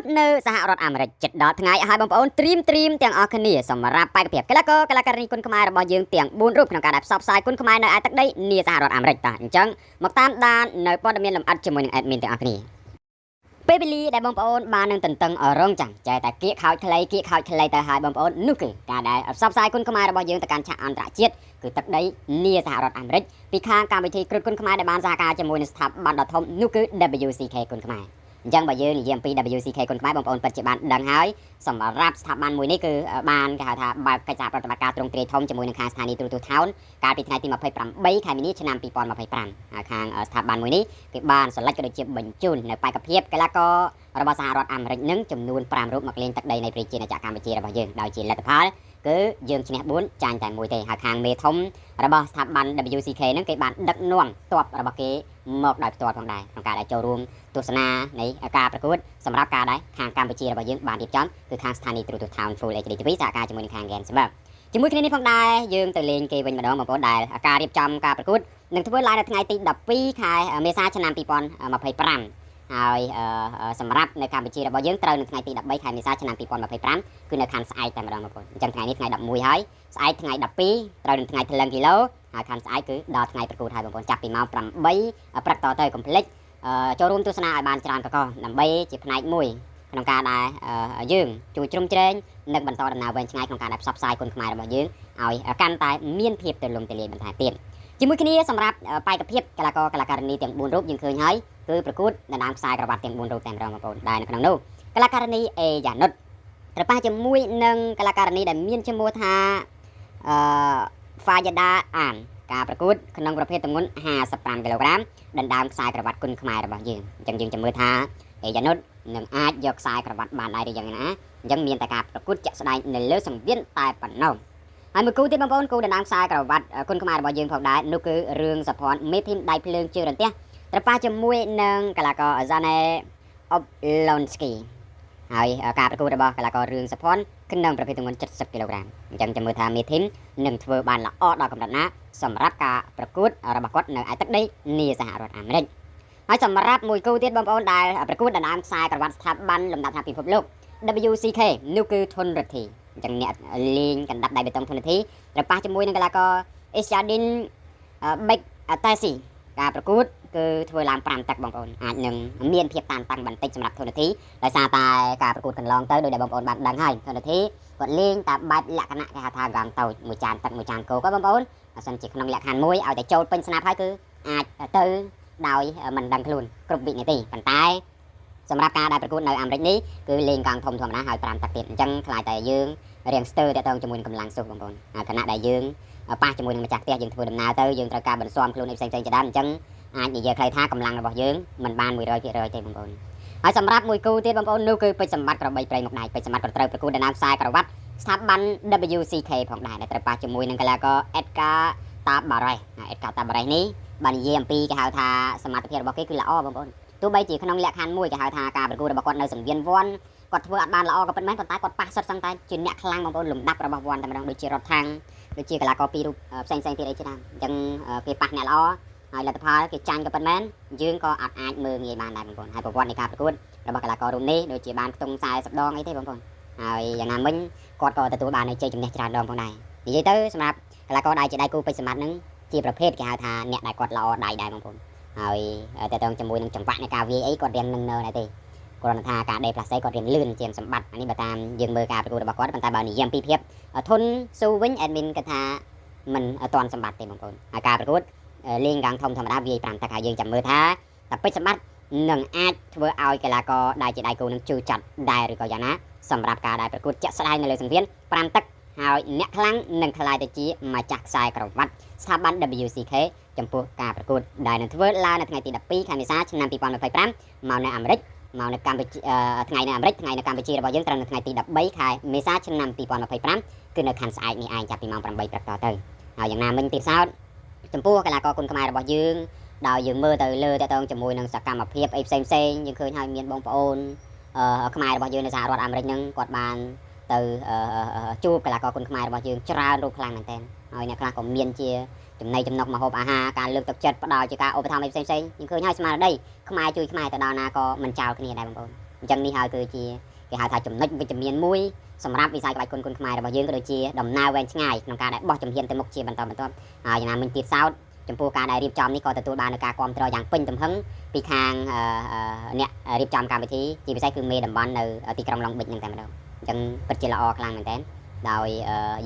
តនៅសហរដ្ឋអាមេរិកចិត្តដល់ថ្ងៃឲ្យបងប្អូនត្រៀមទាំងអស់គ្នាសម្រាប់បេក្ខភាពកីឡាករនីគុណខ្មែររបស់យើងទាំង4រូបក្នុងការផ្សព្វផ្សាយគុណខ្មែរនៅឯទឹកដីនាសហរដ្ឋអាមេរិកតាអញ្ចឹងមកតាមដាននៅព័ត៌មានលម្អិតជាមួយនឹង admin ទាំងអស់គ្នាពេលវេលាដែលបងប្អូនបាននឹងតន្ទឹងរង់ចាំចេះតែគៀកខោចខ្លីទៅឲ្យបងប្អូននោះគឺការដែលផ្សព្វផ្សាយគុណខ្មែររបស់យើងទៅកាន់ឆាកអន្តរជាតិគឺទឹកដីនាសហរដ្ឋអាមេរិកពីខាងកម្មវិធីគ្រុឌគុណខ្មែរដែលបានសហការជាមួយនឹងស្ថាប័នដ៏ធំនោះគឺ WCK គុណខ្មែរអញ្ចឹងបើយើងនិយាយអំពី WCK គុណខ្មែរបងប្អូនពិតជាបានដឹងហើយសម្រាប់ស្ថាប័នមួយនេះគឺបានគេហៅថាបើកកិច្ចសហប្រតិបត្តិការទ្រង់ទ្រាយធំជាមួយនឹងខាងស្ថានីយទូរទស្សន៍ Town កាលពីថ្ងៃទី28ខែមីនាឆ្នាំ2025ខាងស្ថាប័នមួយនេះគេបានសិលេចក៏ដូចជាបញ្ជូននៅបេក្ខភាពកីឡាកររបស់សហរដ្ឋអាមេរិកនឹងចំនួន5រូបមកលេងទឹកដីនៃប្រជាជាតិកម្ពុជារបស់យើងដោយជាលទ្ធផលគឺយើងឈ្នះ4ចាញ់តែ1ទេហើយខាងមេធំរបស់ស្ថាប័ន WCK ហ្នឹងគេបានដឹកនាំទ័ពរបស់គេមកដោយផ្ទាល់ផងដែរក្នុងការដែលចូលរួមទស្សនានៃការប្រកួតសម្រាប់ការដែលខាងកម្ពុជារបស់យើងបានរៀបចំគឺខាងស្ថានីយទូរទស្សន៍ Town Full HD TV សហការជាមួយនឹងខាង Gensberg ជាមួយគ្នានេះផងដែរយើងទៅលេងគេវិញម្ដងបងប្អូនដែលការរៀបចំការប្រកួតនឹងធ្វើឡើងនៅថ្ងៃទី12ខែមេសាឆ្នាំ2025ហើយសម្រាប់នៅកម្ពុជារបស់យើងត្រូវនៅថ្ងៃទី13ខែមេសាឆ្នាំ2025គឺនៅខណ្ឌស្អែកតែម្ដងបងប្អូនអញ្ចឹងថ្ងៃនេះថ្ងៃ11ហើយស្អែកថ្ងៃ12ត្រូវនឹងថ្ងៃថ្លឹងគីឡូហើយខណ្ឌស្អែកគឺដល់ថ្ងៃប្រកួតហើយបងប្អូនចាប់ពីម៉ោង8ព្រឹកតទៅកុំភ្លេចចូលរួមទស្សនាឲ្យបានច្រើនប្រកបដើម្បីជាផ្នែកមួយក្នុងការដែលយើងជួយជ្រោមជ្រែងនិងបន្តដំណើរវែងឆ្ងាយក្នុងការដែលផ្សព្វផ្សាយគុណខ្មែររបស់យើងឲ្យកាន់តែមានភាពទូលំទូលាយបន្ថែមទៀតជាមួយគ្នាសម្រាប់បេក្ខភាពកីឡាករនីទាំង4រូបយើងឃើញហើយគឺប្រកួតដណ្ដើមខ្សែក្រវ៉ាត់ទាំង4រូបតែម្ដងបងប្អូនដែលនៅក្នុងនោះកីឡាករនីអេយ៉ានុតត្រូវប៉ះជាមួយនឹងកីឡាករនីដែលមានឈ្មោះថាហ្វាយ៉ាដាអានការប្រកួតក្នុងប្រភេទទម្ងន់55គីឡូក្រាមដណ្ដើមខ្សែក្រវ៉ាត់គុណខ្មែររបស់យើងអញ្ចឹងយើងចាំមើលថាអេយ៉ានុតនឹងអាចយកខ្សែក្រវ៉ាត់បានដែរឬយ៉ាងណាអញ្ចឹងមានតែការប្រកួតជាក់ស្ដែងនៅលើសង្វៀនតែប៉ុណ្ណោះហើយមួយគូទៀតបងប្អូនគូដណ្ដើមខ្សែក្រវ៉ាត់គុណខ្មែររបស់យើងផងដែរនោះគឺរឿងសុភ័ណ្ឌមេធីមដៃភ្លើងជើងរន្ទះត្រូវប៉ះជាមួយនឹងកីឡាករហ្សាណេអុបឡុនស្គីហើយការប្រកួតរបស់កីឡាកររឿងសុភ័ណ្ឌក្នុងប្រភេទទម្ងន់70គីឡូក្រាមអញ្ចឹងចាំមើលថាមេធីមនឹងធ្វើបានល្អដល់កម្រិតណាសម្រាប់ការប្រកួតរបស់គាត់នៅឯទឹកដីនាសហរដ្ឋអាមេរិកហើយសម្រាប់មួយគូទៀតបងប្អូនដែលប្រកួតដណ្ដើមខ្សែក្រវ៉ាត់ស្ថាប័នលំដាប់ថាពិភពលោក WCK នោះគឺធុនរទ្ធីអញ្ចឹងអ្នកលេងកណ្ដាប់ដៃបេតុងធុនរទ្ធីត្រូវប៉ះជាមួយនឹងកីឡាករអេស្យ៉ាឌីនបេកតេស៊ីការប្រកួតគឺធ្វើឡើង5ទឹកបងប្អូនអាចនឹងមានភាពតានតឹងបន្តិចសម្រាប់ធនធានដោយសារតែការប្រកួតកន្លងទៅដោយដែលបងប្អូនបានដឹងហើយធនធានគាត់លេងតាមបែបលក្ខណៈគេហៅថាហ្គាំងតូចមួយចានទឹកមួយចានគោកបងប្អូនបើសិនជាក្នុងលក្ខខណ្ឌមួយឲ្យតែចូលពេញស្នាប់ហើយគឺអាចទៅដោយមិនដឹងខ្លួនគ្រប់វិនាទីប៉ុន្តែសម្រាប់ការដែលប្រកួតនៅអាមេរិកនេះគឺលេងកង់ធំធម្មតាហើយ5ទឹកទៀតអញ្ចឹងខ្លាចតែយើងរៀងស្ទើរទាក់ទងជាមួយនឹងកម្លាំងសុខបងប្អូនខណៈដែលយើងប៉ះជាមួយនឹងម្ចាស់ផ្ទះយើងធ្វើដំណើរទៅយើងត្រូវការបន្ស៊ាំខ្លួនឯផ្សេងៗជាដើមអញ្ចឹងអាចនិយាយខ្លីថាកម្លាំងរបស់យើងមិនបាន 100% ទេបងប្អូនហើយសម្រាប់មួយគូទៀតបងប្អូននោះគឺពេជ្រសម្បត្តិក្របីព្រៃមកដៃពេជ្រសម្បត្តិក៏ត្រូវប្រកួតដណ្ដើមខ្សែក្រវ៉ាត់ស្ថាប័ន WCK ផងដែរដែលត្រូវប៉ះជាមួយនឹងកីឡាករ Edgar Tabarez Edgar Tabarez នេះបាននិយាយអំពីគេហៅថាសមត្ថភាពរបស់គេគឺល្អបងប្អូនទោះបីជាក្នុងលក្ខខណ្ឌមួយគេហៅថាការប្រកួតរបស់គាត់នៅសង្វៀនវ័នគាត់ធ្វើអត់បានល្អក៏ប៉ុន្តែគាត់ប៉ះសុទ្ធសឹងតែជាអ្នកខ្លាំងបងប្អូនលំដាប់របស់វ័នតែម្ដងដូចជារត់ថាំងដូចជាកីឡាករពីររូបផ្សេងៗទៀតអីច្រើនអញ្ចឹងគេប៉ះអ្នកល្អហើយលទ្ធផលគេចាញ់ក៏ប៉ុន្មានយើងក៏អត់អាចមើលងាយបានដែរបងប្អូនហើយប្រវត្តិនៃការប្រកួតរបស់កីឡាកររូបនេះដូចជាបានខ្ទង់40ដងអីទេបងប្អូនហើយយ៉ាងណាមិញគាត់ក៏ទទួលបានជ័យជំនះច្រើនដងផងដែរនិយាយទៅសម្រាប់កីឡាករដែលជាដៃគូពេជ្រសម្បត្តិហ្នឹងជាប្រភេទគេហៅថាអ្នកដែលគាត់ល្អដៃដែរបងប្អូនហើយតើតើជាមួយនឹងចង្វាក់នៃការវាយអីគាត់រៀននឹងនៅដែរទេគ្រាន់តែថាការដេផ្លាស្ទិកគាត់រៀនលឿនជាងសម្បត្តិអានេះបើតាមយើងមើលការប្រកួតរបស់គាត់ប៉ុន្តែបើនិយាយពីភាពធន់ស៊ូវិញ admin គាត់ថាមិនអត់ទាន់សម្បត្តិទេបងប្អូនហើយការប្រកួតលេងកង់ធំធម្មតាវាយ5ទឹកហើយយើងចាំមើលថាតែពេជ្រសម្បត្តិនឹងអាចធ្វើឲ្យកីឡាករដែលជាដៃគូនឹងជឿចាត់ដែរឬក៏យ៉ាងណាសម្រាប់ការដែលប្រកួតជាក់ស្ដែងនៅលើសង្វៀន5ទឹកហើយអ្នកខ្លាំងនឹងក្លាយទៅជាម្ចាស់ខ្សែក្រវ៉ាត់ស្ថាប័ន WCK ចំពោះការប្រកួតដែលនឹងធ្វើឡើងនៅថ្ងៃទី12ខែមេសាឆ្នាំ2025មកនៅអាមេរិកមកនៅកម្ពុជាថ្ងៃនៅអាមេរិកថ្ងៃនៅកម្ពុជារបស់យើងត្រូវនៅថ្ងៃទី13ខែមេសាឆ្នាំ2025គឺនៅខណ្ឌស្អែកនេះឯងចាប់ពីម៉ោង8ព្រឹកតទៅហើយយ៉ាងណាមិញទៀតសោតចំពោះកីឡាករគុណខ្មែររបស់យើងដោយយើងមើលទៅលើតើតើជាមួយនឹងសកម្មភាពអីផ្សេងយើងឃើញហើយមានបងប្អូនខ្មែររបស់យើងនៅសហរដ្ឋអាមេរិកហ្នឹងគាត់បានទៅជួបកីឡាករគុណខ្មែររបស់យើងច្រើនរូបខ្លាំងមែនទែនហើយអ្នកខ្លះក៏មានជាចំណីចំណុកម្ហូបអាហារការលើកទឹកចិត្តផ្ដល់ជាការឧបត្ថម្ភអីផ្សេងយើងឃើញហើយស្មារតីខ្មែរជួយខ្មែរទៅដល់ណាក៏មិនចោលគ្នាដែរបងប្អូន អញ្ចឹងនេះហើយគឺជាគេហៅថាចំណុចវិជ្ជមានមួយសម្រាប់វិស័យក្បាច់គុនខ្មែររបស់យើងក៏ដូចជាដំណើរវែងឆ្ងាយក្នុងការដែលបោះជំហានទៅមុខជាបន្តបន្ទាប់ហើយយ៉ាងណាមិញទៀតសោតចំពោះការដែលរៀបចំនេះក៏ទទួលបាននូវការគាំទ្រយ៉ាងពេញទំហឹងពីខាងអ្នករៀបចំកម្មវិធីជាពិសេសគឺមេតំបន់នៅទីក្រុងឡុងប៊ិចហ្នឹងតែម្ដងអញ្ចឹងពិតជាល្អខ្លាំងមែនទែនដោយ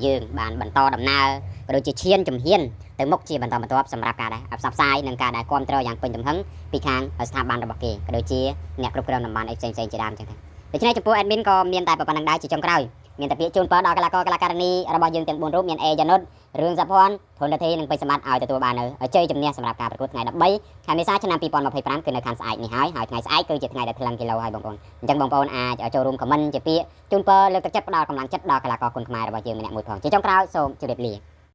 យើងបានបន្តដំណើរក៏ដូចជាឈានជំហានទៅមុខជាបន្តបន្ទាប់សម្រាប់ការដែលផ្សព្វផ្សាយនិងការដែលគាំទ្រយ៉ាងពេញទំហឹងពីខាងស្ថាប័នរបស់គេក៏ដូចជាអ្នកគ្រប់គ្រងតំបន់ផ្សេងៗជាដើមអញ្ចឹងទៅដូច្នេះចំពោះ admin ក៏មានតែប៉ុណ្្នឹងដែរជាចុងក្រោយមានតែពាក្យជូនពរដល់កីឡាករកីឡាការិនីរបស់យើងទាំង4រូបមានអេយ៉ានុតរឿងសាភ័ណ្ឌធនធាននិងពេជ្រសម្បត្តិឲ្យទទួលបាននៅជ័យជំនះសម្រាប់ការប្រកួតថ្ងៃ13ខែមេសាឆ្នាំ2025គឺនៅខាងស្អែកនេះហើយថ្ងៃស្អែកគឺជាថ្ងៃដែលថ្លឹងគីឡូហើយបងប្អូនអញ្ចឹងបងប្អូនអាចចូលរួម comment ជាពាក្យជូនពរលើកទឹកចិត្តផ្ដល់កម្លាំងចិត្តដល់កីឡាករគុនខ្មែររបស់យើងម្នាក់មួយផងជាចុងក្រោយសូមជម្រាបលា